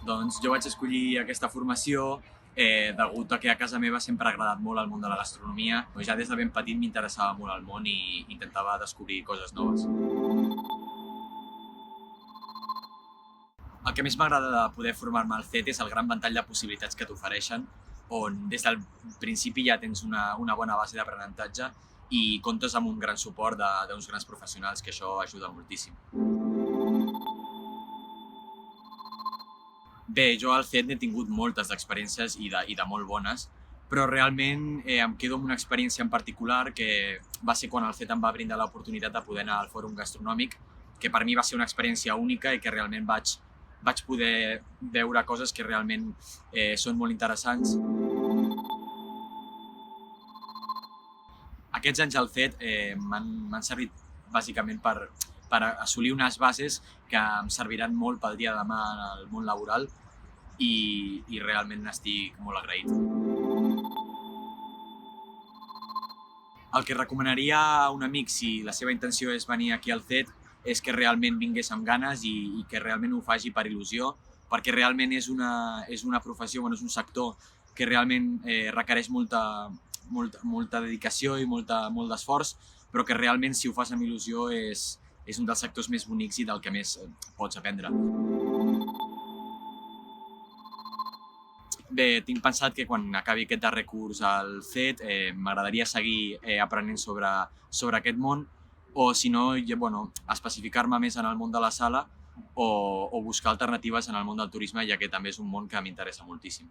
Doncs jo vaig escollir aquesta formació degut a que a casa meva sempre ha agradat molt el món de la gastronomia. Ja des de ben petit m'interessava molt el món i intentava descobrir coses noves. El que més m'agrada de poder formar-me al CET és el gran ventall de possibilitats que t'ofereixen, on des del principi ja tens una bona base d'aprenentatge i comptes amb un gran suport d'uns grans professionals, que això ajuda moltíssim. Bé, jo al CET n'he tingut moltes experiències i de molt bones, però realment em quedo amb una experiència en particular que va ser quan el CET em va brindar l'oportunitat de poder anar al Fòrum Gastronòmic, que per mi va ser una experiència única i que realment vaig poder veure coses que realment són molt interessants. Aquests anys al CET m'han servit bàsicament per assolir unes bases que em serviran molt pel dia de demà en el món laboral i realment n'estic molt agraït. El que recomanaria a un amic si la seva intenció és venir aquí al CET és que realment vingués amb ganes i que realment ho faci per il·lusió, perquè realment és una professió, bueno, és un sector que realment requereix molta dedicació i molt d'esforç, però que realment si ho fas amb il·lusió és un dels sectors més bonics i del que més pots aprendre. Bé, tinc pensat que quan acabi aquest darrer curs al CET m'agradaria seguir aprenent sobre aquest món o, si no, bueno, especificar-me més en el món de la sala o buscar alternatives en el món del turisme, ja que també és un món que m'interessa moltíssim.